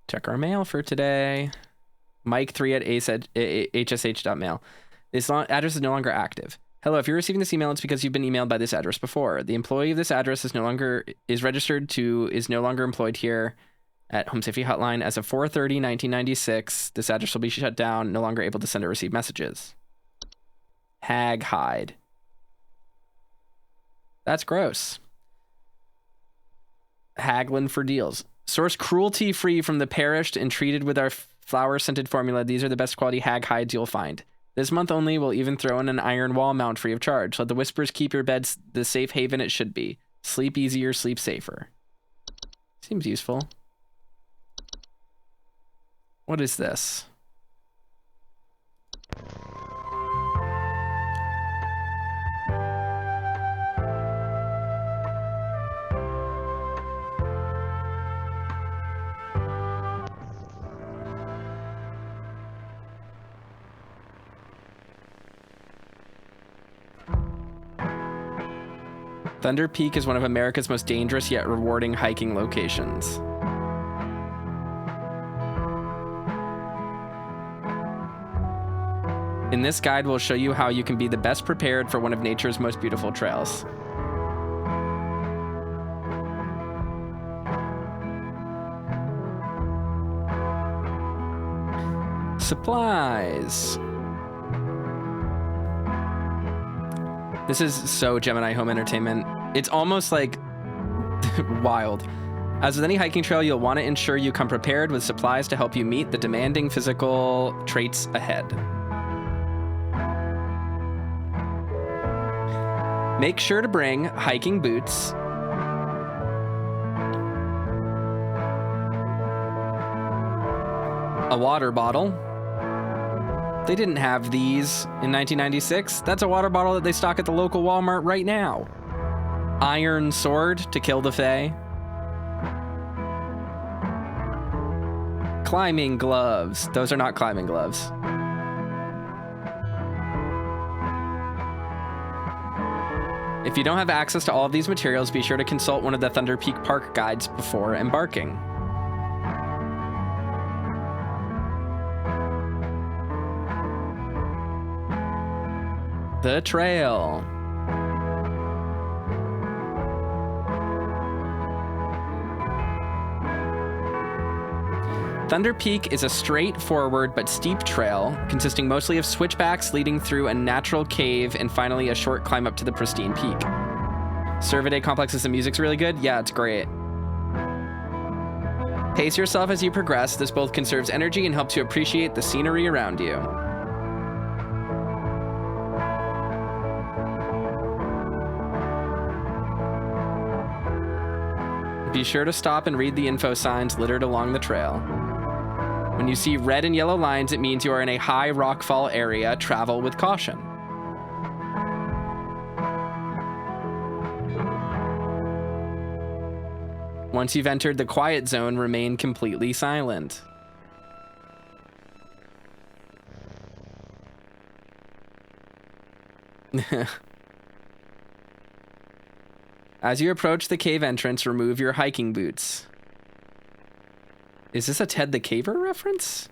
Check our mail for today. Mike3 at hsh.mail. This address is no longer active. Hello, if you're receiving this email, it's because you've been emailed by this address before. The employee of this address is no longer employed here at Home Safety Hotline as of 4/30/1996. This address will be shut down, no longer able to send or receive messages. Hag hide. That's gross. Haggling for deals. Source cruelty-free from the perished and treated with our flower-scented formula. These are the best quality hag hides you'll find. This month only, we'll even throw in an iron wall mount free of charge. Let the whispers keep your beds the safe haven it should be. Sleep easier, sleep safer. Seems useful. What is this? Thunder Peak is one of America's most dangerous yet rewarding hiking locations. In this guide, we'll show you how you can be the best prepared for one of nature's most beautiful trails. Supplies. This is so Gemini Home Entertainment. It's almost like wild. As with any hiking trail, you'll want to ensure you come prepared with supplies to help you meet the demanding physical traits ahead. Make sure to bring hiking boots, a water bottle. They didn't have these in 1996. That's a water bottle that they stock at the local Walmart right now. Iron sword to kill the Fae. Climbing gloves. Those are not climbing gloves. If you don't have access to all of these materials, be sure to consult one of the Thunder Peak Park guides before embarking. The trail. Thunder Peak is a straightforward but steep trail consisting mostly of switchbacks leading through a natural cave and finally a short climb up to the pristine peak. Survey complexes, the music's really good. Yeah, it's great. Pace yourself as you progress. This both conserves energy and helps you appreciate the scenery around you. Be sure to stop and read the info signs littered along the trail. When you see red and yellow lines, it means you are in a high rockfall area. Travel with caution. Once you've entered the quiet zone, remain completely silent. As you approach the cave entrance, remove your hiking boots. Is this a Ted the Caver reference?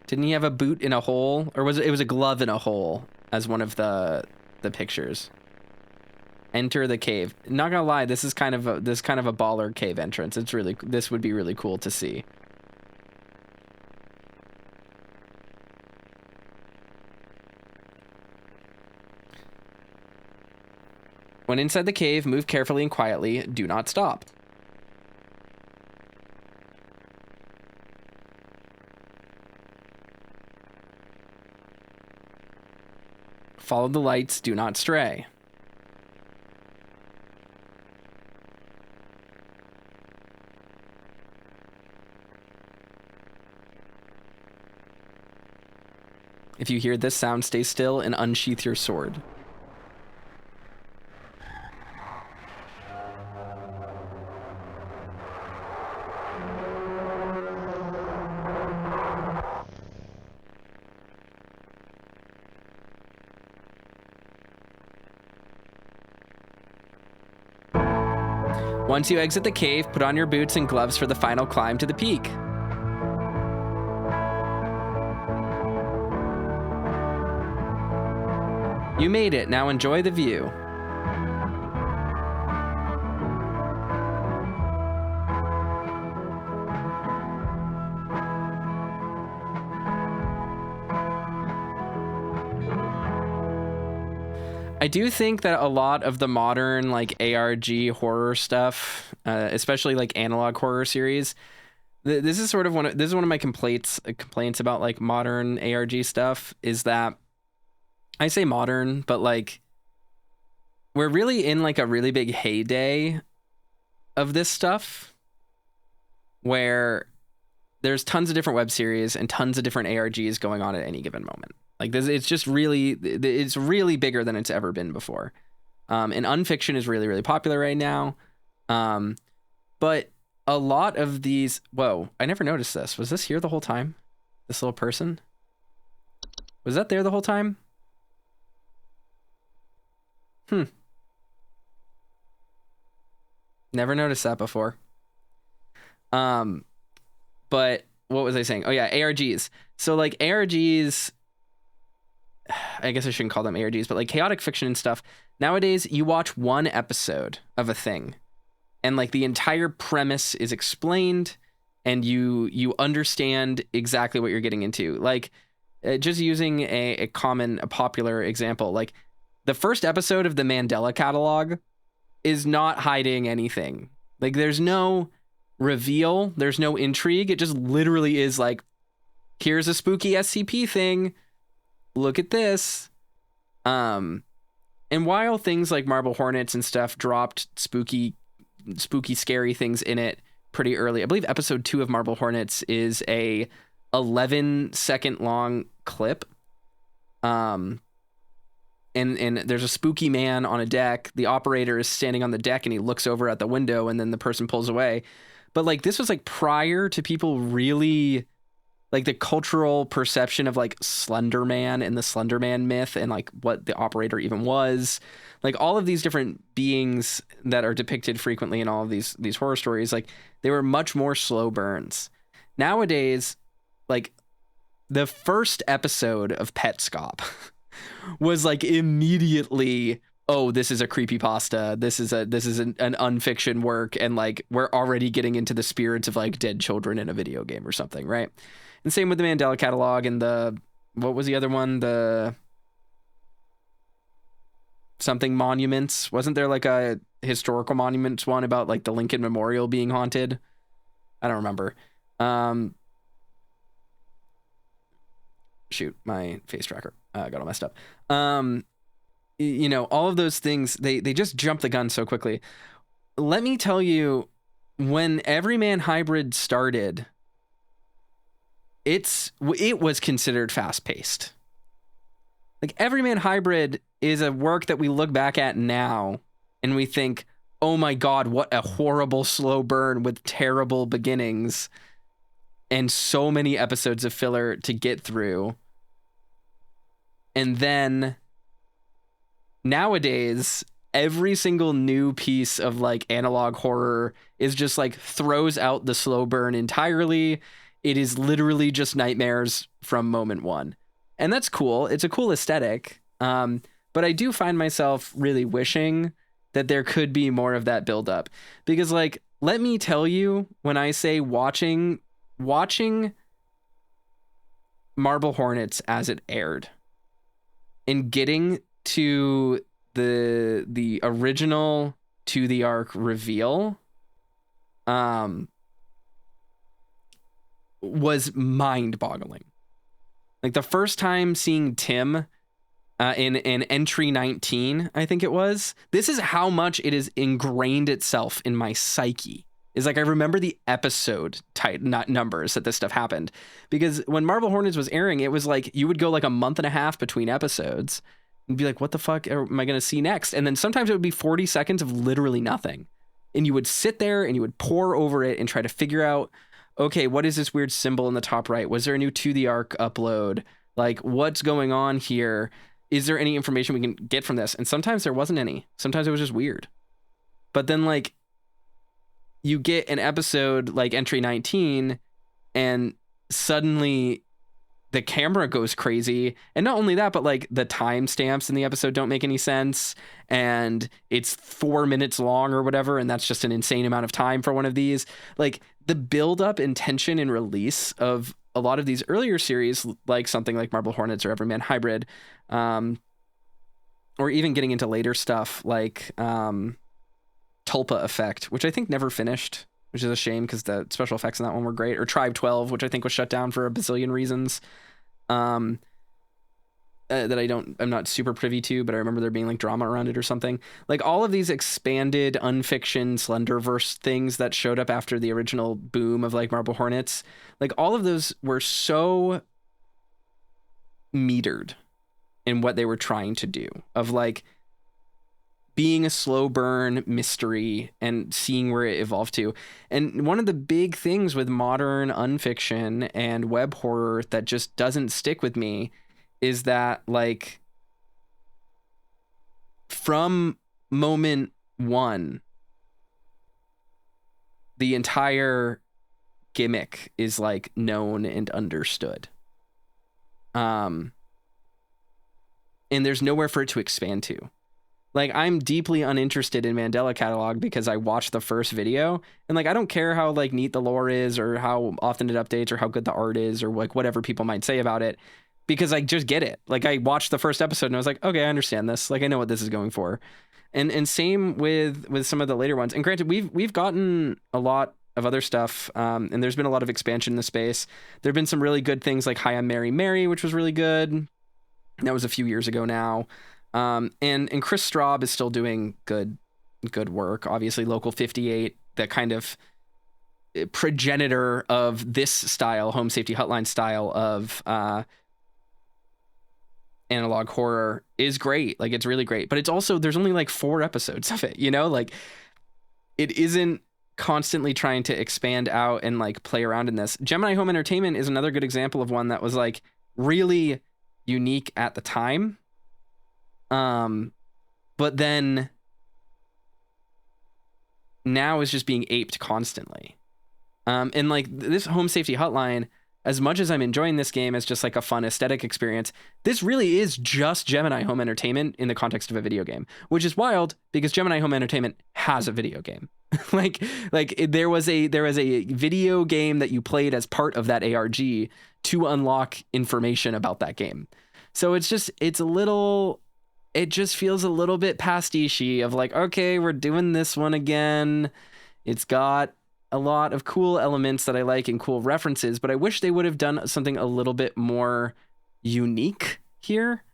Didn't he have a boot in a hole? Or was it was a glove in a hole as one of the pictures? Enter the cave. Not gonna lie, this is kind of a baller cave entrance. This would be really cool to see. When inside the cave, move carefully and quietly. Do not stop. Follow the lights. Do not stray. If you hear this sound, stay still and unsheath your sword. Once you exit the cave, put on your boots and gloves for the final climb to the peak. You made it. Now enjoy the view. I do think that a lot of the modern like ARG horror stuff, especially like analog horror series, this is sort of one of my complaints about like modern ARG stuff is that I say modern, but like we're really in like a really big heyday of this stuff where there's tons of different web series and tons of different ARGs going on at any given moment. Like this, it's really bigger than it's ever been before. And unfiction is really, really popular right now. But a lot of these, whoa, I never noticed this. Was this here the whole time? This little person? Was that there the whole time? Never noticed that before. But what was I saying? Oh yeah, ARGs. So like ARGs, I guess I shouldn't call them ARGs, but like chaotic fiction and stuff. Nowadays, you watch one episode of a thing and like the entire premise is explained and you understand exactly what you're getting into. Like just using a popular example, like the first episode of the Mandela Catalog is not hiding anything. Like there's no reveal, there's no intrigue. It just literally is like, here's a spooky SCP thing. Look at this. And while things like Marble Hornets and stuff dropped spooky, scary things in it pretty early, I believe episode 2 of Marble Hornets is a 11-second long clip. And there's a spooky man on a deck. The operator is standing on the deck and he looks over at the window and then the person pulls away. But like this was like prior to people really like the cultural perception of like Slender Man and the Slender Man myth and like what the operator even was. Like all of these different beings that are depicted frequently in all of these horror stories, like they were much more slow burns. Nowadays, like the first episode of Petscop was like immediately, oh, this is a creepypasta. This is an unfiction work. And like, we're already getting into the spirits of like dead children in a video game or something. Right. And same with the Mandela Catalog and what was the other one? The something monuments. Wasn't there like a historical monuments one about like the Lincoln Memorial being haunted? I don't remember. Shoot, my face tracker got all messed up. You know, all of those things, they just jump the gun so quickly. Let me tell you, when Everyman Hybrid started, it was considered fast-paced. Like Everyman Hybrid is a work that we look back at now and we think, oh my God, what a horrible slow burn with terrible beginnings and so many episodes of filler to get through. And then nowadays, every single new piece of like analog horror is just like throws out the slow burn entirely. It is literally just nightmares from moment one. And that's cool. It's a cool aesthetic. But I do find myself really wishing that there could be more of that buildup. Because like, let me tell you, when I say watching Marble Hornets as it aired and getting to the original To the Ark reveal was mind-boggling. Like the first time seeing Tim in entry 19, I think it was, this is how much it is ingrained itself in my psyche. Is like I remember the episode numbers that this stuff happened, because when Marble Hornets was airing, it was like you would go like a month and a half between episodes and be like, what the fuck am I going to see next? And then sometimes it would be 40 seconds of literally nothing. And you would sit there and you would pore over it and try to figure out, okay, what is this weird symbol in the top right? Was there a new To the Ark upload? Like, what's going on here? Is there any information we can get from this? And sometimes there wasn't any. Sometimes it was just weird. But then like you get an episode like Entry 19 and suddenly the camera goes crazy. And not only that, but like the timestamps in the episode don't make any sense. And it's 4 minutes long or whatever. And that's just an insane amount of time for one of these. Like the build up and tension and release of a lot of these earlier series, like something like Marble Hornets or Everyman Hybrid, or even getting into later stuff like Tulpa Effect, which I think never finished, which is a shame because the special effects in that one were great, or Tribe 12, which I think was shut down for a bazillion reasons. That I'm not super privy to, but I remember there being like drama around it or something. Like all of these expanded unfiction Slenderverse things that showed up after the original boom of like Marble Hornets, like all of those were so metered in what they were trying to do, of like being a slow burn mystery and seeing where it evolved to. And one of the big things with modern unfiction and web horror that just doesn't stick with me is that like from moment one, the entire gimmick is like known and understood. And there's nowhere for it to expand to. Like, I'm deeply uninterested in Mandela Catalog because I watched the first video and like, I don't care how like neat the lore is or how often it updates or how good the art is or like whatever people might say about it, because I just get it. Like I watched the first episode and I was like, okay, I understand this. Like I know what this is going for. And same with some of the later ones. And granted, we've gotten a lot of other stuff, and there's been a lot of expansion in the space. There've been some really good things like Hi, I'm Mary Mary, which was really good. That was a few years ago now. And Chris Straub is still doing good work. Obviously, Local 58, that kind of progenitor of this style, Home Safety Hotline style of analog horror, is great. Like it's really great, but it's also, there's only like 4 episodes of it, you know, like it isn't constantly trying to expand out and like play around in this. Gemini Home Entertainment is another good example of one that was like really unique at the time. But then now is just being aped constantly. And like this Home Safety Hotline, as much as I'm enjoying this game as just like a fun aesthetic experience, this really is just Gemini Home Entertainment in the context of a video game, which is wild because Gemini Home Entertainment has a video game. like there was a video game that you played as part of that ARG to unlock information about that game. So it just feels a little bit pastiche-y of like, okay, we're doing this one again. It's got a lot of cool elements that I like and cool references, but I wish they would have done something a little bit more unique here.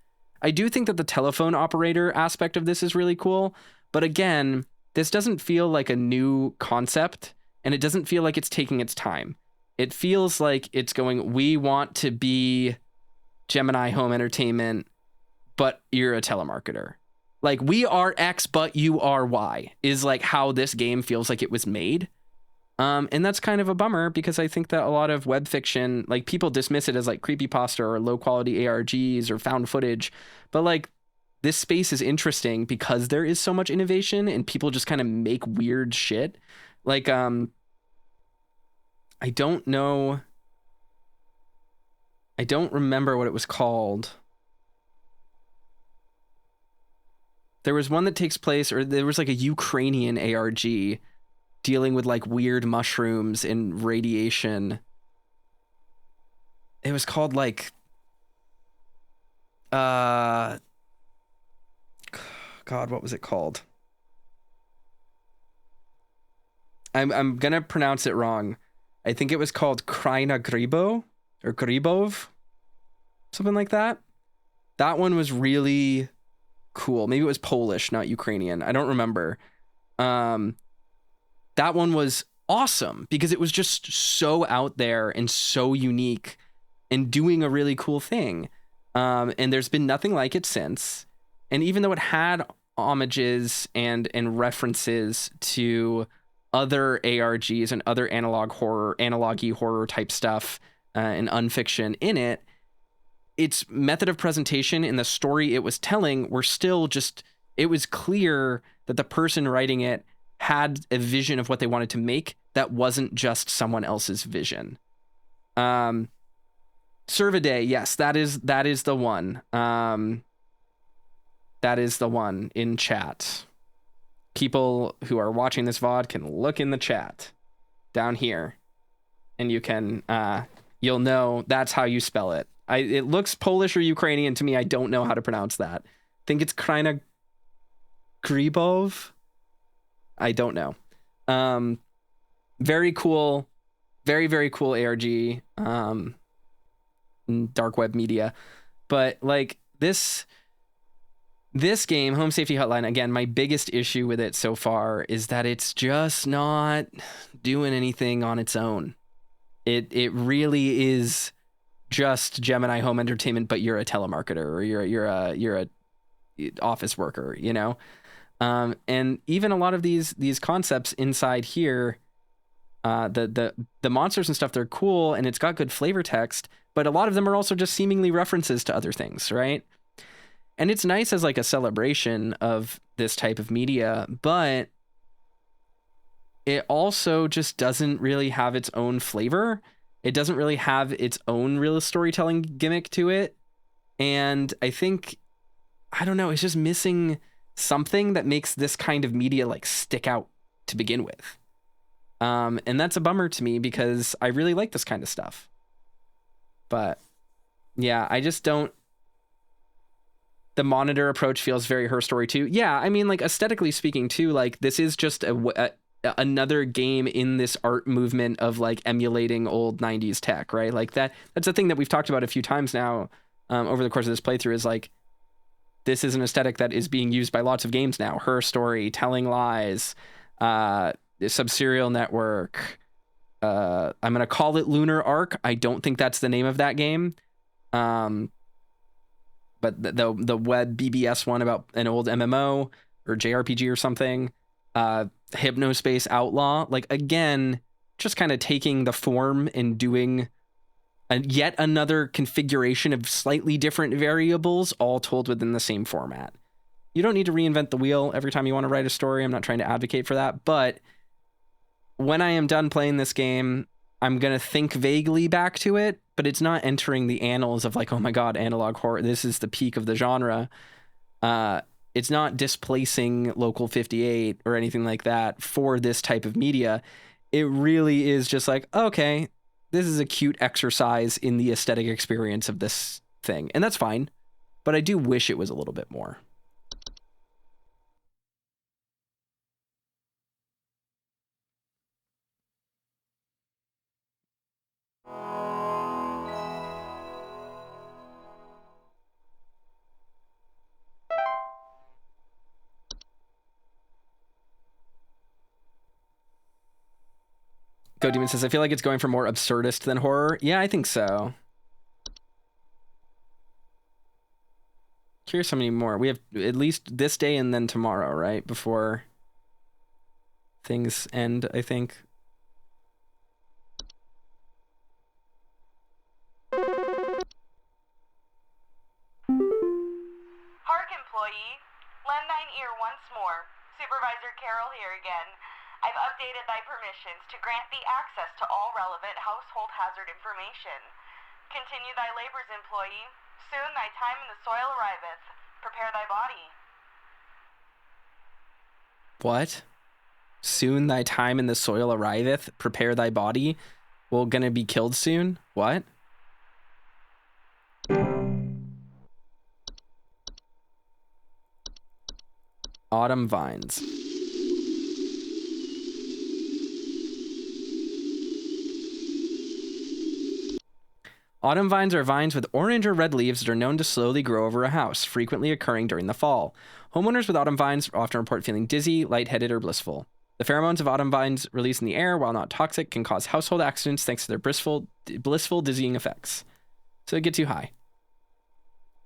I do think that the telephone operator aspect of this is really cool, but again, this doesn't feel like a new concept, and it doesn't feel like it's taking its time. It feels like it's going, we want to be Gemini Home Entertainment, but you're a telemarketer. Like, we are X, but you are Y, is like how this game feels like it was made. And that's kind of a bummer because I think that a lot of web fiction, like people dismiss it as like creepypasta or low quality ARGs or found footage, but like this space is interesting because there is so much innovation and people just kind of make weird shit. Like, I don't remember what it was called. There was one that takes place, or there was like a Ukrainian ARG dealing with like weird mushrooms and radiation. It was called like, God, what was it called? I'm gonna pronounce it wrong. I think it was called Kraina Gribo or Gribov, something like that. That one was really cool. Maybe it was Polish, not Ukrainian. I don't remember. That one was awesome because it was just so out there and so unique and doing a really cool thing. And there's been nothing like it since. And even though it had homages and references to other ARGs and other analog-y horror type stuff and unfiction in it, its method of presentation and the story it was telling were still just, it was clear that the person writing it had a vision of what they wanted to make that wasn't just someone else's vision. Servaday, yes, that is the one. That is the one in chat. People who are watching this VOD can look in the chat down here, and you can you'll know that's how you spell it. It looks Polish or Ukrainian to me. I don't know how to pronounce that. I think it's Kraina Gribov. I don't know. Very cool. Very, very cool ARG. Dark web media. But like this game, Home Safety Hotline, again, my biggest issue with it so far is that it's just not doing anything on its own. It really is just Gemini Home Entertainment, but you're a telemarketer or you're a office worker, you know? And even a lot of these concepts inside here, the monsters and stuff, they're cool and it's got good flavor text, but a lot of them are also just seemingly references to other things, right? And it's nice as like a celebration of this type of media, but it also just doesn't really have its own flavor. It doesn't really have its own real storytelling gimmick to it. And I think, I don't know, it's just missing something that makes this kind of media like stick out to begin with. And that's a bummer to me because I really like this kind of stuff. But yeah, I just don't. The Monitor approach feels very Her Story 2. Yeah, I mean, like aesthetically speaking too, like this is just another game in this art movement of like emulating old 90s tech, right? Like that's a thing that we've talked about a few times now over the course of this playthrough, is like this is an aesthetic that is being used by lots of games now. Her Story, Telling Lies, Subserial Network. I'm going to call it Lunar Arc. I don't think that's the name of that game. But the web BBS one about an old MMO or JRPG or something, Hypnospace Outlaw, like again, just kind of taking the form and doing yet another configuration of slightly different variables, all told within the same format. You don't need to reinvent the wheel every time you want to write a story. I'm not trying to advocate for that, but when I am done playing this game, I'm going to think vaguely back to it, but it's not entering the annals of like, oh my God, analog horror. This is the peak of the genre. It's not displacing Local 58 or anything like that for this type of media. It really is just like, okay, this is a cute exercise in the aesthetic experience of this thing. And that's fine, but I do wish it was a little bit more. Go Demon says, I feel like it's going for more absurdist than horror. Yeah, I think so. Curious how many more. We have at least this day and then tomorrow, right? Before things end, I think. Hark, employee. Lend thine ear once more. Supervisor Carroll here again. I've updated thy permissions to grant thee access to all relevant household hazard information. Continue thy labors, employee. Soon thy time in the soil arriveth. Prepare thy body. What? Soon thy time in the soil arriveth. Prepare thy body. Well, gonna be killed soon? What? Autumn vines. Autumn vines are vines with orange or red leaves that are known to slowly grow over a house, frequently occurring during the fall. Homeowners with autumn vines often report feeling dizzy, lightheaded, or blissful. The pheromones of autumn vines released in the air, while not toxic, can cause household accidents thanks to their blissful dizzying effects. So they get too high.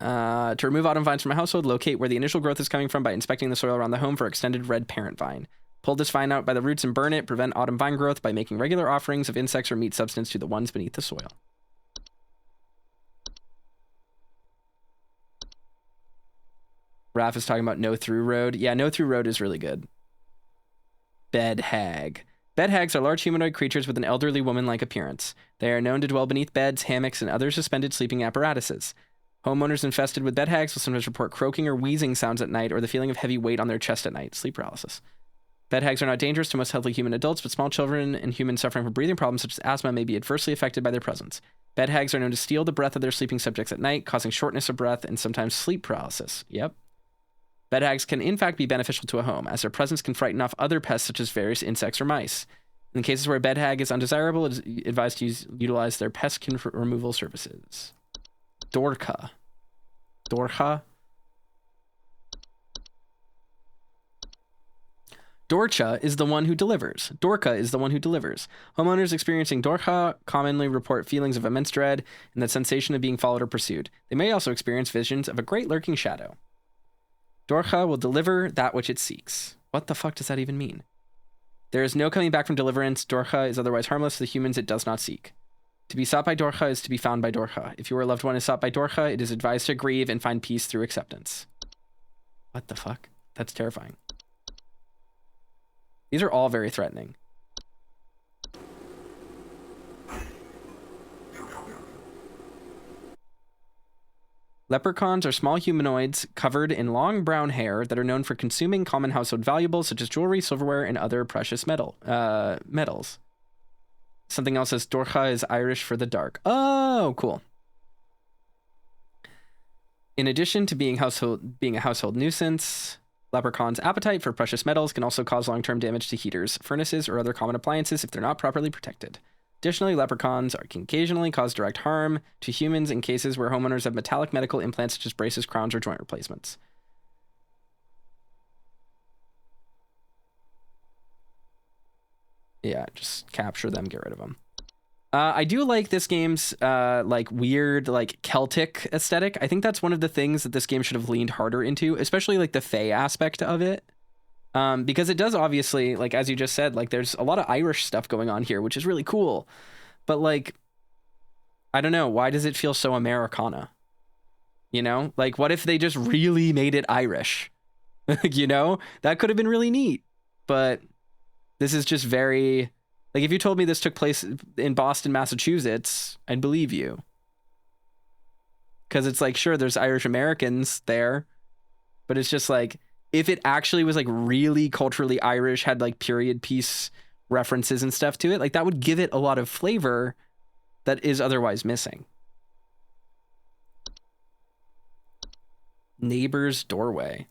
To remove autumn vines from a household, locate where the initial growth is coming from by inspecting the soil around the home for extended red parent vine. Pull this vine out by the roots and burn it. Prevent autumn vine growth by making regular offerings of insects or meat substance to the ones beneath the soil. Raph is talking about No Through Road. Yeah, No Through Road is really good. Bed hag. Bed hags are large humanoid creatures with an elderly woman-like appearance. They are known to dwell beneath beds, hammocks, and other suspended sleeping apparatuses. Homeowners infested with bed hags will sometimes report croaking or wheezing sounds at night or the feeling of heavy weight on their chest at night, sleep paralysis. Bed hags are not dangerous to most healthy human adults, but small children and humans suffering from breathing problems such as asthma may be adversely affected by their presence. Bed hags are known to steal the breath of their sleeping subjects at night, causing shortness of breath and sometimes sleep paralysis. Yep. Bed hags can in fact be beneficial to a home, as their presence can frighten off other pests such as various insects or mice. In cases where a bed hag is undesirable, it is advised to utilize their pest removal services. Dorka. Dorcha? Dorcha is the one who delivers. Dorka is the one who delivers. Homeowners experiencing Dorcha commonly report feelings of immense dread and the sensation of being followed or pursued. They may also experience visions of a great lurking shadow. Dorcha will deliver that which it seeks. What the fuck does that even mean? There is no coming back from deliverance. Dorcha is otherwise harmless to the humans it does not seek. To be sought by Dorcha is to be found by Dorcha. If your loved one is sought by Dorcha, it is advised to grieve and find peace through acceptance. What the fuck? That's terrifying. These are all very threatening. Leprechauns are small humanoids covered in long brown hair that are known for consuming common household valuables such as jewelry, silverware, and other precious metals. Something else says Dorcha is Irish for the dark. Oh, cool. In addition to being a household nuisance, leprechauns' appetite for precious metals can also cause long-term damage to heaters, furnaces, or other common appliances if they're not properly protected. Additionally, leprechauns can occasionally cause direct harm to humans in cases where homeowners have metallic medical implants such as braces, crowns, or joint replacements. Yeah, just capture them, get rid of them. I do like this game's like weird, like Celtic aesthetic. I think that's one of the things that this game should have leaned harder into, especially like the Fae aspect of it. Because it does obviously, like, as you just said, like there's a lot of Irish stuff going on here, which is really cool. But like, I don't know, why does it feel so Americana? You know, like what if they just really made it Irish? You know, that could have been really neat. But this is just very, like, if you told me this took place in Boston, Massachusetts, I'd believe you. Because it's like, sure, there's Irish Americans there, but it's just like, if it actually was like really culturally Irish, had like period piece references and stuff to it, like that would give it a lot of flavor that is otherwise missing. Neighbor's doorway.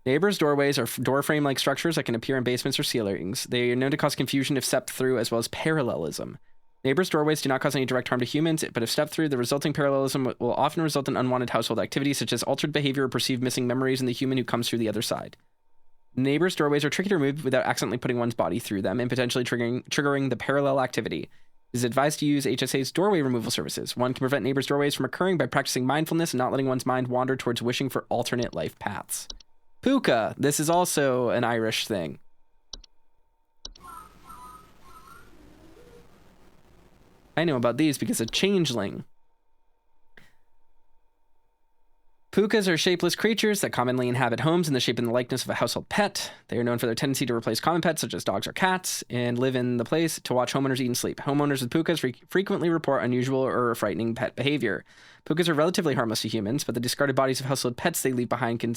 Neighbors' doorways are door frame-like structures that can appear in basements or ceilings. They are known to cause confusion if stepped through, as well as parallelism. Neighbors' doorways do not cause any direct harm to humans, but if stepped through, the resulting parallelism will often result in unwanted household activities, such as altered behavior or perceived missing memories in the human who comes through the other side. Neighbors' doorways are tricky to remove without accidentally putting one's body through them and potentially triggering the parallel activity. It is advised to use HSA's doorway removal services. One can prevent neighbors' doorways from occurring by practicing mindfulness and not letting one's mind wander towards wishing for alternate life paths. Puka. This is also an Irish thing. I know about these because of Changeling. Pukas are shapeless creatures that commonly inhabit homes in the shape and the likeness of a household pet. They are known for their tendency to replace common pets such as dogs or cats and live in the place to watch homeowners eat and sleep. Homeowners with pukas frequently report unusual or frightening pet behavior. Pukas are relatively harmless to humans, but the discarded bodies of household pets they leave behind can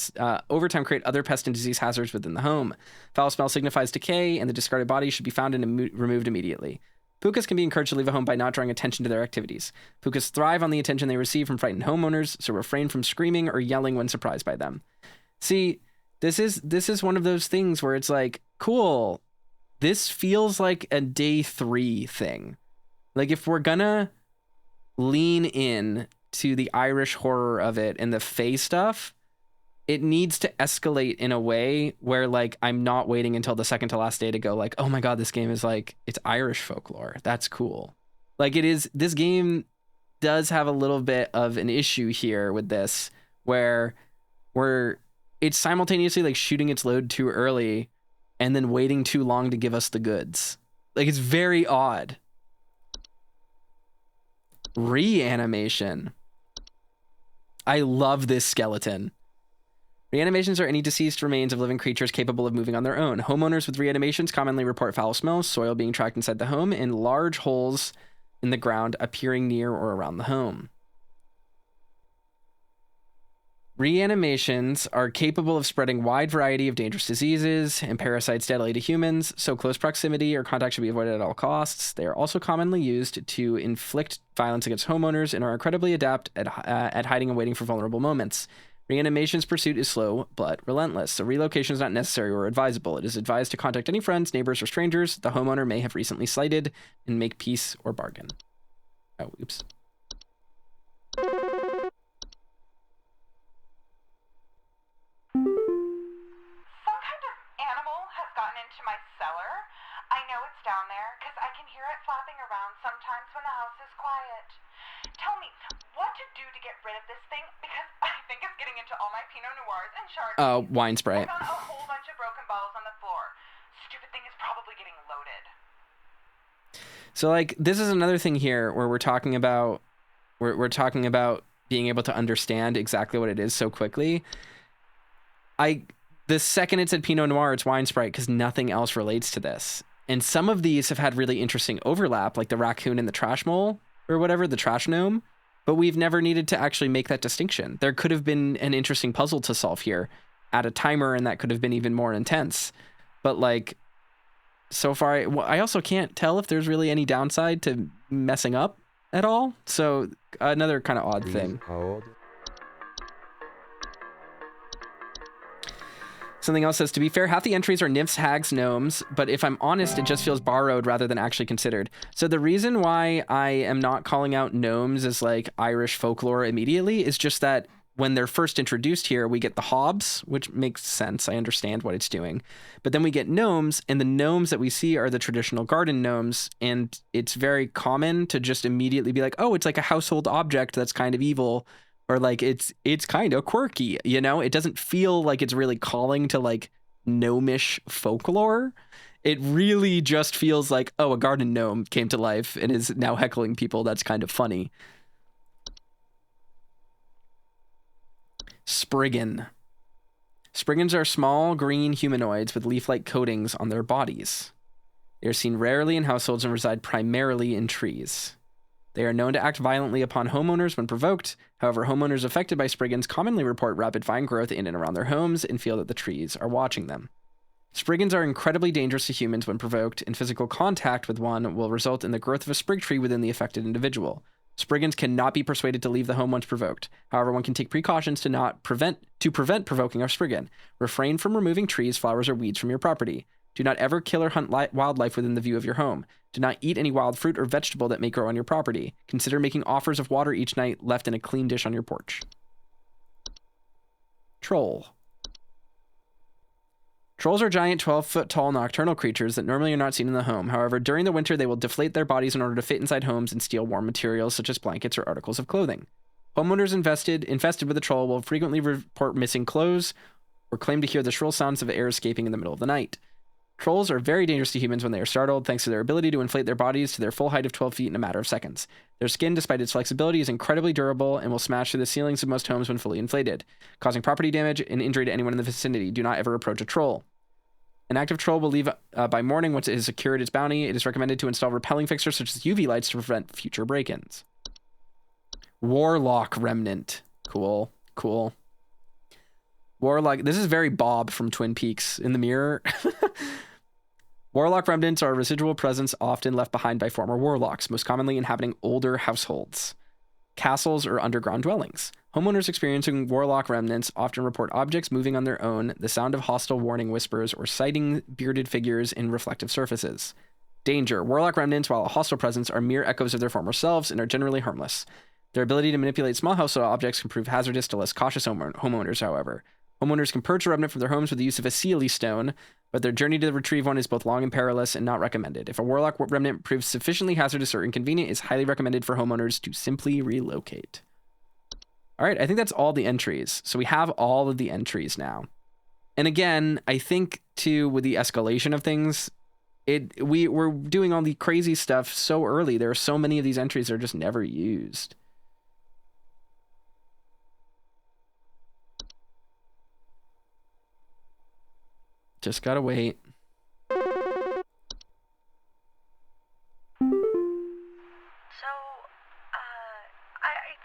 over time create other pest and disease hazards within the home. Foul smell signifies decay, and the discarded bodies should be found and removed immediately. Pukas can be encouraged to leave a home by not drawing attention to their activities. Pukas thrive on the attention they receive from frightened homeowners, so refrain from screaming or yelling when surprised by them. See, this is one of those things where it's like, cool, this feels like a day 3 thing. Like, if we're gonna lean in to the Irish horror of it and the Fae stuff, it needs to escalate in a way where, like, I'm not waiting until the second to last day to go like, oh my God, this game is like, it's Irish folklore. That's cool. Like, it is, this game does have a little bit of an issue here with this where it's simultaneously like shooting its load too early and then waiting too long to give us the goods. Like, it's very odd. Reanimation. I love this skeleton. Reanimations are any deceased remains of living creatures capable of moving on their own. Homeowners with reanimations commonly report foul smells, soil being tracked inside the home, and large holes in the ground appearing near or around the home. Reanimations are capable of spreading wide variety of dangerous diseases and parasites deadly to humans, so close proximity or contact should be avoided at all costs. They are also commonly used to inflict violence against homeowners and are incredibly adept at hiding and waiting for vulnerable moments. Reanimation's pursuit is slow but relentless, so relocation is not necessary or advisable. It is advised to contact any friends, neighbors, or strangers the homeowner may have recently slighted and make peace or bargain. Oh, oops. Some kind of animal has gotten into my cellar. I know it's down there because I can hear it flapping around sometimes when the house is quiet. Tell me what to do to get rid of this thing because I think it's getting into all my Pinot Noirs and Chardonnays. Wine spray. I found a whole bunch of broken bottles on the floor. Stupid thing is probably getting loaded. So, like, this is another thing here where we're talking about being able to understand exactly what it is so quickly. The second it said Pinot Noir, it's wine sprite because nothing else relates to this. And some of these have had really interesting overlap, like the raccoon and the trash mole or whatever, the trash gnome. But we've never needed to actually make that distinction. There could have been an interesting puzzle to solve here at a timer, and that could have been even more intense. But like, so far, I also can't tell if there's really any downside to messing up at all. So another kind of odd thing. Something else says, to be fair, half the entries are nymphs, hags, gnomes, but if I'm honest, it just feels borrowed rather than actually considered. So the reason why I am not calling out gnomes as like Irish folklore immediately is just that when they're first introduced here, we get the hobs, which makes sense. I understand what it's doing. But then we get gnomes, and the gnomes that we see are the traditional garden gnomes, and it's very common to just immediately be like, oh, it's like a household object that's kind of evil, or like it's kind of quirky, you know? It doesn't feel like it's really calling to like gnomish folklore. It really just feels like, oh, a garden gnome came to life and is now heckling people. That's kind of funny. Spriggan. Spriggans are small green humanoids with leaf-like coatings on their bodies. They are seen rarely in households and reside primarily in trees. They are known to act violently upon homeowners when provoked. However, homeowners affected by Spriggans commonly report rapid vine growth in and around their homes and feel that the trees are watching them. Spriggans are incredibly dangerous to humans when provoked, and physical contact with one will result in the growth of a sprig tree within the affected individual. Spriggans cannot be persuaded to leave the home once provoked. However, one can take precautions to prevent provoking a Spriggan. Refrain from removing trees, flowers, or weeds from your property. Do not ever kill or hunt wildlife within the view of your home. Do not eat any wild fruit or vegetable that may grow on your property. Consider making offers of water each night left in a clean dish on your porch. Troll. Trolls are giant 12-foot-tall nocturnal creatures that normally are not seen in the home. However, during the winter, they will deflate their bodies in order to fit inside homes and steal warm materials such as blankets or articles of clothing. Homeowners infested with a troll will frequently report missing clothes or claim to hear the shrill sounds of air escaping in the middle of the night. Trolls are very dangerous to humans when they are startled, thanks to their ability to inflate their bodies to their full height of 12 feet in a matter of seconds. Their skin, despite its flexibility, is incredibly durable and will smash through the ceilings of most homes when fully inflated, causing property damage and injury to anyone in the vicinity. Do not ever approach a troll. An active troll will leave by morning once it has secured its bounty. It is recommended to install repelling fixtures such as UV lights to prevent future break-ins. Warlock Remnant. Cool. Warlock. This is very Bob from Twin Peaks in the mirror. Warlock remnants are a residual presence often left behind by former warlocks, most commonly inhabiting older households, castles, or underground dwellings. Homeowners experiencing warlock remnants often report objects moving on their own, the sound of hostile warning whispers, or sighting bearded figures in reflective surfaces. Danger. Warlock remnants, while a hostile presence, are mere echoes of their former selves and are generally harmless. Their ability to manipulate small household objects can prove hazardous to less cautious homeowners, however. Homeowners can purge a remnant from their homes with the use of a Seelie stone, but their journey to retrieve one is both long and perilous and not recommended. If a warlock remnant proves sufficiently hazardous or inconvenient, it is highly recommended for homeowners to simply relocate. All right, I think that's all the entries. So we have all of the entries now. And again, I think too, with the escalation of things, we're doing all the crazy stuff so early. There are so many of these entries that are just never used. Just gotta wait. So, I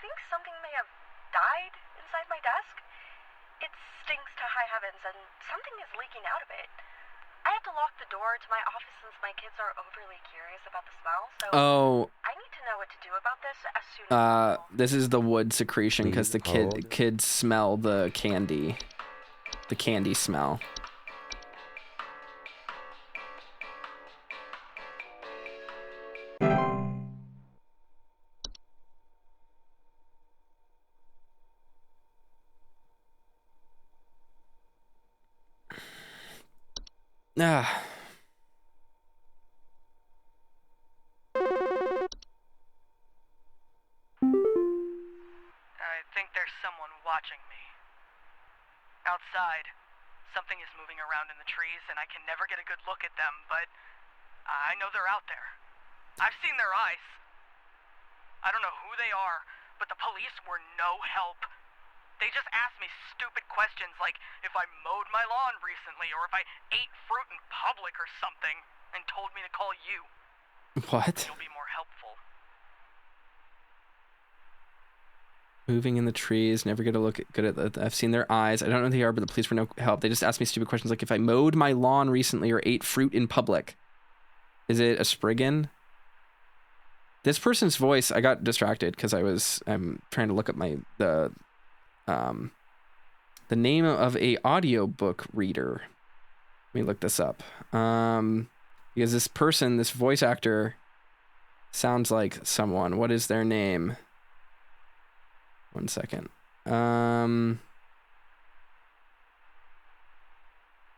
think something may have died inside my desk. It stinks to high heavens, and something is leaking out of it. I had to lock the door to my office since my kids are overly curious about the smell, so I need to know what to do about this as soon as possible. This is the wood secretion because the kids smell the candy. The candy smell. Ah. I think there's someone watching me. Outside, something is moving around in the trees, and I can never get a good look at them, but I know they're out there. I've seen their eyes. I don't know who they are, but the police were no help. They just asked me stupid questions like if I mowed my lawn recently or if I ate fruit in public or something, and told me to call you. What? You'll be more helpful. Moving in the trees, never get a look good at that. I've seen their eyes. I don't know who they are, but the police were no help. They just asked me stupid questions like if I mowed my lawn recently or ate fruit in public. Is it a Spriggan? This person's voice, I got distracted because I'm trying to look up the name of a audiobook reader. Let me look this up. Because this person, this voice actor sounds like someone. What is their name? 1 second.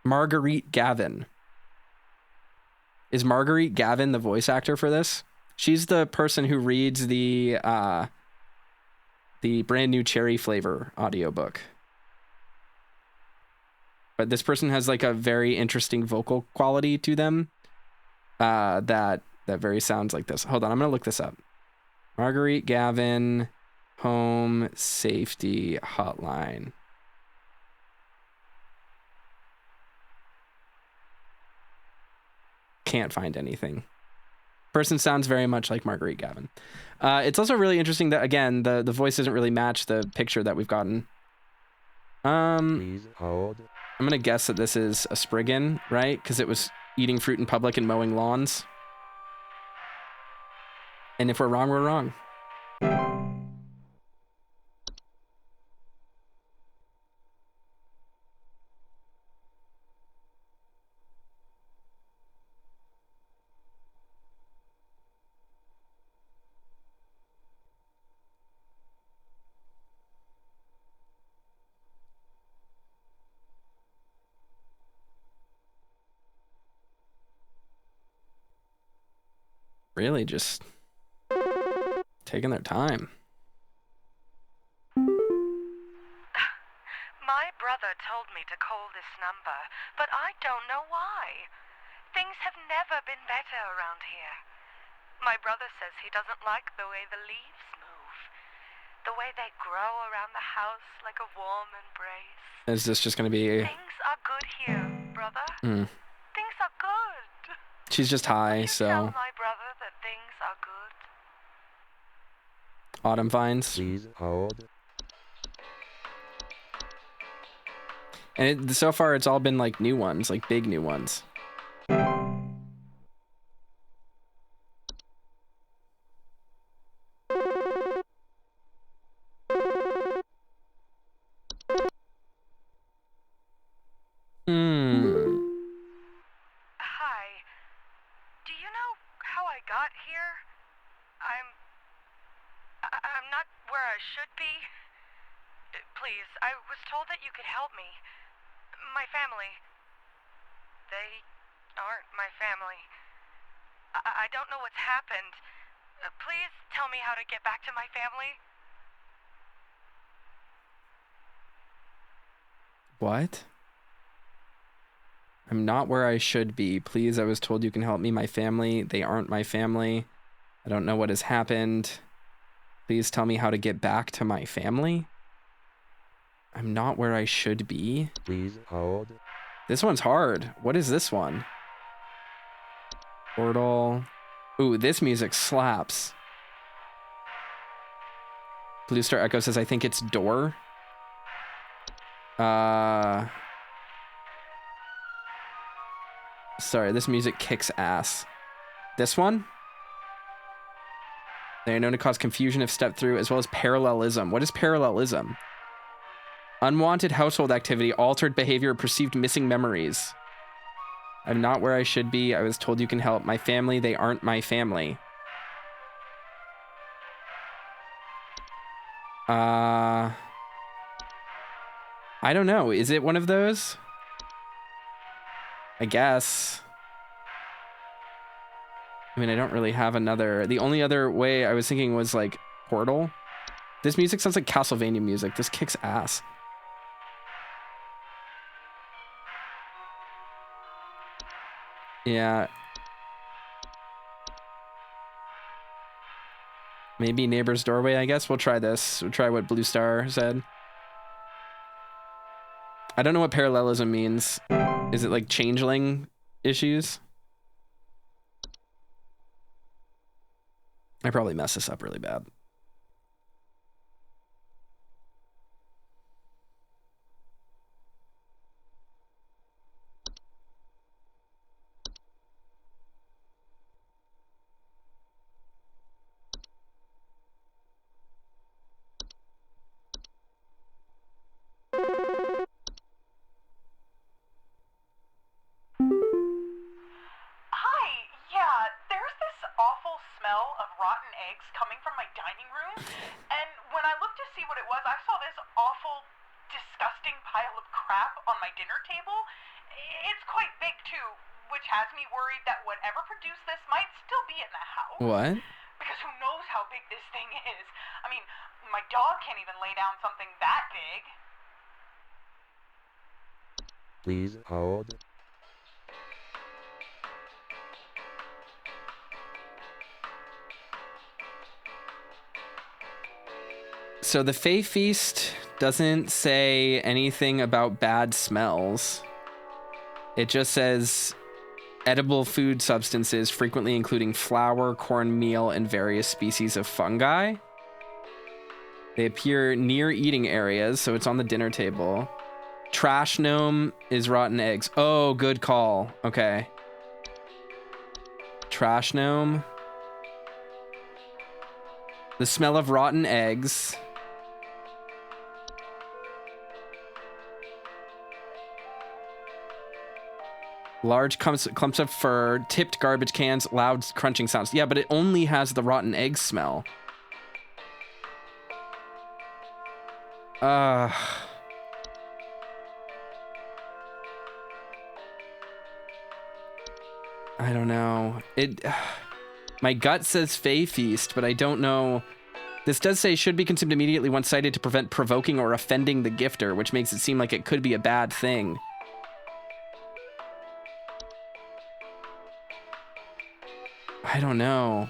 Marguerite Gavin. Is Marguerite Gavin the voice actor for this? She's the person who reads the brand new cherry flavor audiobook. But this person has like a very interesting vocal quality to them. That very sounds like this. Hold on, I'm gonna look this up. Marguerite Gavin Home Safety Hotline. Can't find anything. Person sounds very much like Marguerite Gavin. It's also really interesting that, again, the voice doesn't really match the picture that we've gotten. Please hold. I'm gonna guess that this is a Spriggan, right? Because it was eating fruit in public and mowing lawns. And if we're wrong, we're wrong. Really just taking their time. My brother told me to call this number, but I don't know why. Things have never been better around here. My brother says he doesn't like the way the leaves move, the way they grow around the house like a warm embrace. Is this just gonna be... Things are good here, brother. Things are good. She's just high, You so... tell my brother that things are good. Autumn Vines. Please hold. And so far, it's all been like new ones, like big new ones. Hi. Do you know how I got here? I'm not where I should be. Please, I was told that you could help me. My family. They aren't my family. I don't know what's happened. Please tell me how to get back to my family. What? I'm not where I should be. Please, I was told you can help me. My family, they aren't my family. I don't know what has happened. Please tell me how to get back to my family. I'm not where I should be. Please hold. This one's hard. What is this one? Portal. Ooh, this music slaps. Blue Star Echo says, I think it's door. Sorry, this music kicks ass. This one? They are known to cause confusion if stepped through, as well as parallelism. What is parallelism? Unwanted household activity, altered behavior, perceived missing memories. I'm not where I should be. I was told you can help. My family, they aren't my family. I don't know. Is it one of those? I guess. I mean, I don't really have another. The only other way I was thinking was like Portal. This music sounds like Castlevania music. This kicks ass. Yeah. Maybe Neighbor's Doorway, I guess. We'll try this. We'll try what Blue Star said. I don't know what parallelism means. Is it like changeling issues? I probably messed this up really bad. Hi, yeah, there's this awful smell of rotten eggs coming from my dining room, and when I looked to see what it was, I saw this awful, disgusting pile of crap on my dinner table. It's quite big, too, which has me worried that whatever produced this might still be in the house. What? Because who knows how big this thing is. I mean, my dog can't even lay down something that big. Please hold. So the Fae Feast doesn't say anything about bad smells. It just says edible food substances, frequently including flour, cornmeal, and various species of fungi. They appear near eating areas, so it's on the dinner table. Trash gnome is rotten eggs. Oh, good call. Okay. Trash gnome. The smell of rotten eggs. Large clumps of fur, tipped garbage cans, loud crunching sounds. Yeah, but it only has the rotten egg smell. I don't know. My gut says Fae Feast, but I don't know. This does say should be consumed immediately once sighted to prevent provoking or offending the gifter, which makes it seem like it could be a bad thing. I don't know.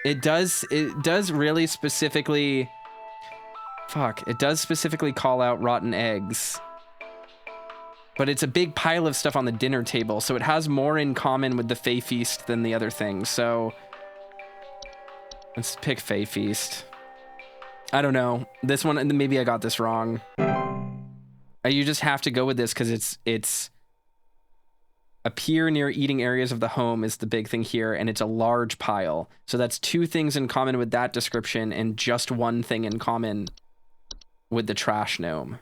It does really specifically... Fuck. It does specifically call out rotten eggs. But it's a big pile of stuff on the dinner table, so it has more in common with the Fae Feast than the other things, so... Let's pick Fae Feast. I don't know. This one, maybe I got this wrong. You just have to go with this because it's... Appear near eating areas of the home is the big thing here, and it's a large pile. So that's two things in common with that description, and just one thing in common with the trash gnome.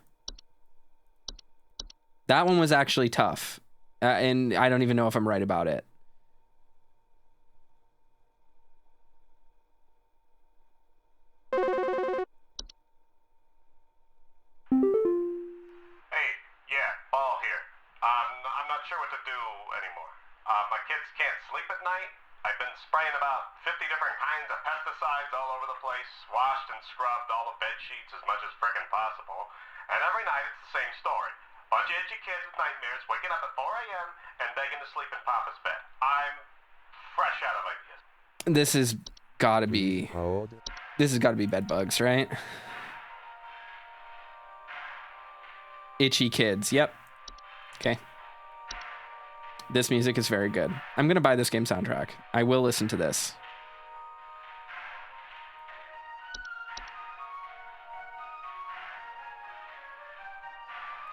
That one was actually tough, and I don't even know if I'm right about it. Hey, yeah, Ball here. I'm not sure what to do anymore. My kids can't sleep at night. I've been spraying about 50 different kinds of pesticides all over the place, washed and scrubbed all the bed sheets as much as frickin' possible, and every night it's the same story. Bunch of itchy kids with nightmares waking up at 4 a.m. and begging to sleep in Papa's bed. I'm fresh out of ideas. This has gotta be... Hold. This has gotta be bed bugs, right? Itchy Kids. Yep. Okay. This music is very good. I'm going to buy this game soundtrack. I will listen to this.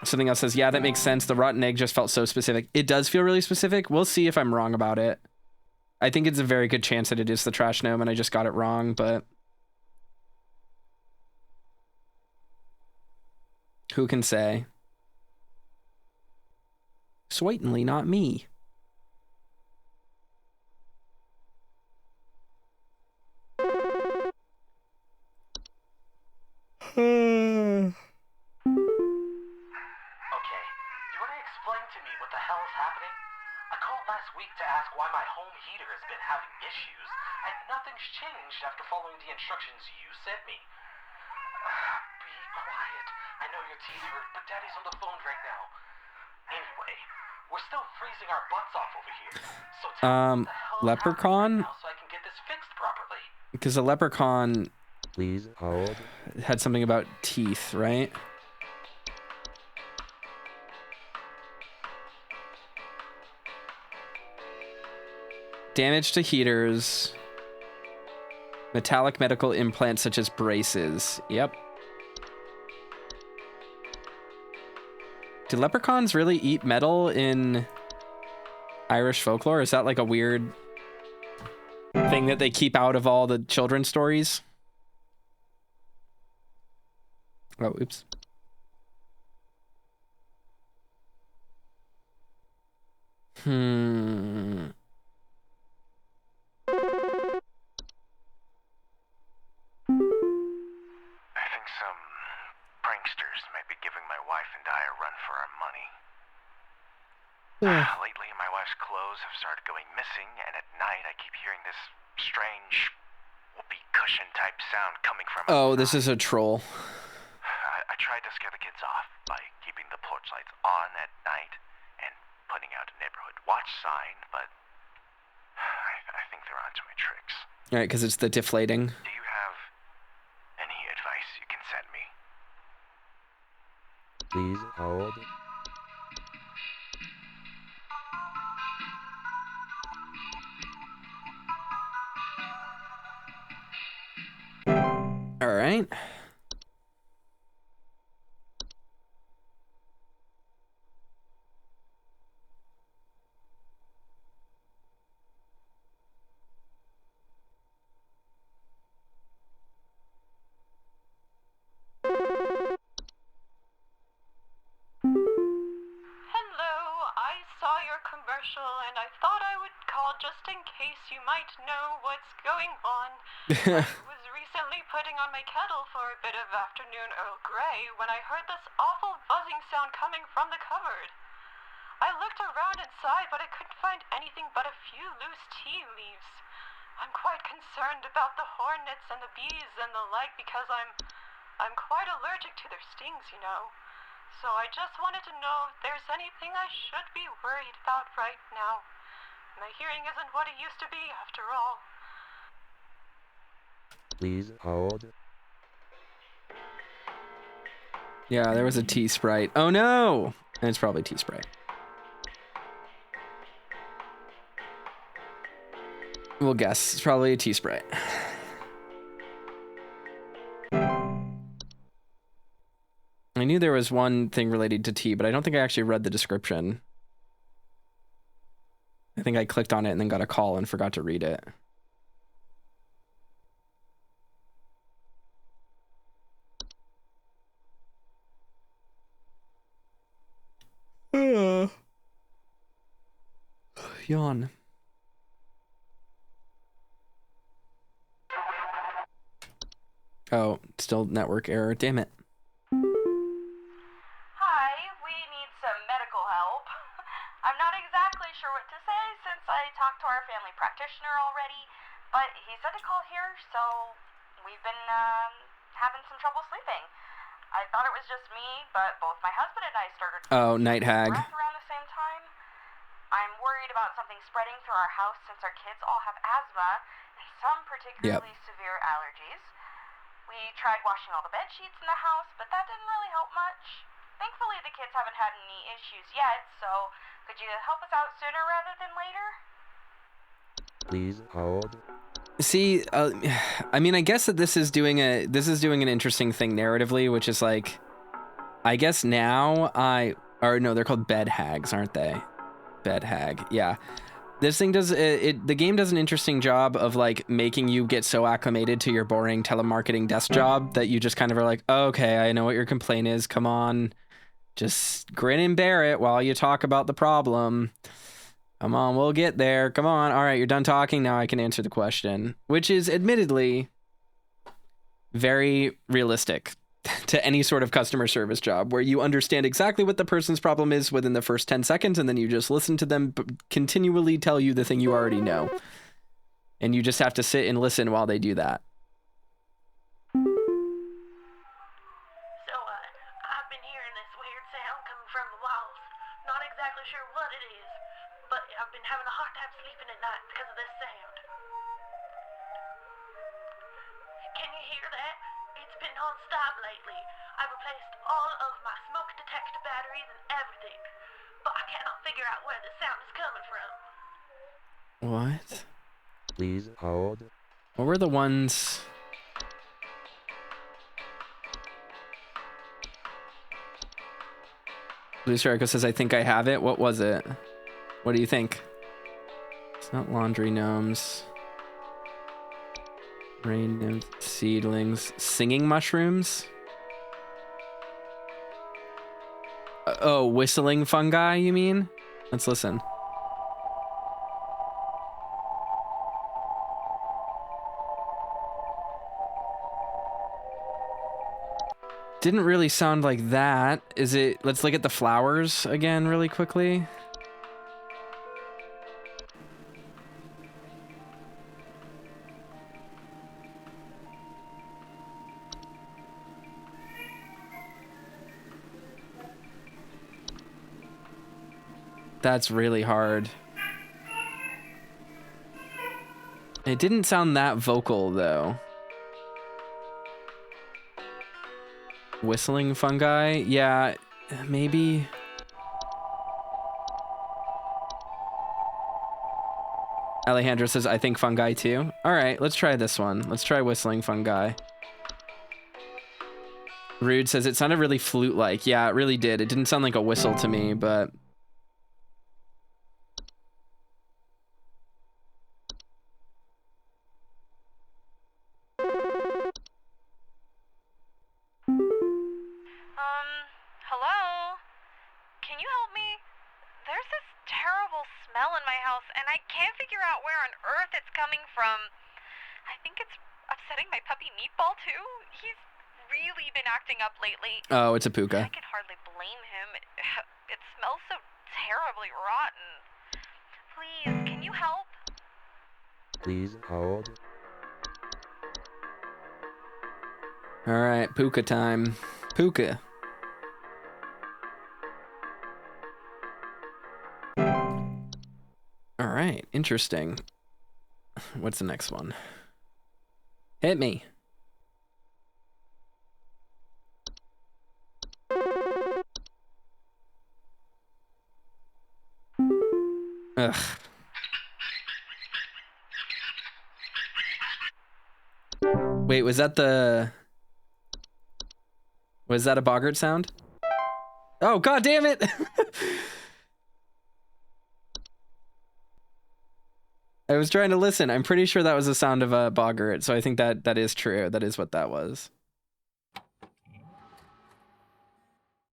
Something else says, yeah, that makes sense. The rotten egg just felt so specific. It does feel really specific. We'll see if I'm wrong about it. I think it's a very good chance that it is the trash gnome and I just got it wrong, but who can say? Certainly not me. Okay, you want to explain to me what the hell is happening? I called last week to ask why my home heater has been having issues, and nothing's changed after following the instructions you sent me. Be quiet. I know your teeth hurt, but Daddy's on the phone right now. Anyway, we're still freezing our butts off over here. So tell me what the hell is Leprechaun? happening right now so I can get this fixed properly. Because the leprechaun Please hold. had something about teeth, right? Damage to heaters. Metallic medical implants such as braces. Yep. Do leprechauns really eat metal in Irish folklore? Is that like a weird thing that they keep out of all the children's stories? Oh, oops. I think some pranksters might be giving my wife and I a run for our money. Lately, my wife's clothes have started going missing, and at night I keep hearing this strange whoopee cushion type sound coming from Oh, outside. this is a troll. I tried to scare the kids off by keeping the porch lights on at night and putting out a neighborhood watch sign, but I think they're onto my tricks. All right, because it's the deflating. Do you have any advice you can send me? Please hold. All right. Hello, I saw your commercial and I thought I would call just in case you might know what's going on. I was recently putting on my kettle for a bit of afternoon Earl Grey when I heard this awful buzzing sound coming from the cupboard. I looked around inside, but I couldn't find anything but a few loose tea leaves. I'm quite concerned about the hornets and the bees and the like because I'm quite allergic to their stings, you know. So I just wanted to know if there's anything I should be worried about right now. My hearing isn't what it used to be, after all. Please hold. Yeah, there was a tea sprite. Oh no! And it's probably tea spray. We'll guess. It's probably a tea spray. I knew there was one thing related to tea, but I don't think I actually read the description. I think I clicked on it and then got a call and forgot to read it. Yawn. Oh, still network error. Damn it. Hi, we need some medical help. I'm not exactly sure what to say since I talked to our family practitioner already, but he said to call here, so we've been having some trouble sleeping. I thought it was just me, but both my husband and I started Oh, night hag. breath around the same time. I'm worried about something spreading through our house since our kids all have asthma and some particularly severe allergies. We tried washing all the bed sheets in the house, but that didn't really help much. Thankfully, the kids haven't had any issues yet, so could you help us out sooner rather than later? Please hold. See, I mean, I guess that this is doing an interesting thing narratively, which is like, I guess now or no, they're called bed hags, aren't they? Bed hag, yeah. This thing does the game does an interesting job of like making you get so acclimated to your boring telemarketing desk job that you just kind of are like, oh, okay, I know what your complaint is. Come on, just grin and bear it while you talk about the problem. Come on, we'll get there. Come on. All right, you're done talking. Now I can answer the question, which is admittedly very realistic to any sort of customer service job where you understand exactly what the person's problem is within the first 10 seconds, and then you just listen to them continually tell you the thing you already know. And you just have to sit and listen while they do that. So, I've been hearing this weird sound coming from the walls. Not exactly sure what it is, but I've been having a hard time sleeping at night because of this sound. Can you hear that? It's been non-stop lately. I've replaced all of my smoke detector batteries and everything, but I cannot figure out where the sound is coming from. What? Please hold. What were the ones? Blue Star says, I think I have it. What was it? What do you think? It's not laundry gnomes. Rain nymphs, seedlings, singing mushrooms. Oh, whistling fungi, you mean? Let's listen. Didn't really sound like that. Is it? Let's look at the flowers again really quickly. That's really hard. It didn't sound that vocal though. Whistling fungi? Yeah, maybe. Alejandro says, I think fungi too. All right, let's try this one. Let's try whistling fungi. Rude says, it sounded really flute-like. Yeah, it really did. It didn't sound like a whistle to me, but... Hello? Can you help me? There's this terrible smell in my house, and I can't figure out where on earth it's coming from. I think it's upsetting my puppy Meatball, too. He's really been acting up lately. Oh, it's a puka. I can hardly blame him. It smells so terribly rotten. Please, can you help? Please hold. All right, puka time. Puka. All right, interesting. What's the next one? Hit me. Ugh. Wait, was that a boggart sound? Oh, god damn it! I was trying to listen. I'm pretty sure that was the sound of a boggart, so I think that is true. That is what that was.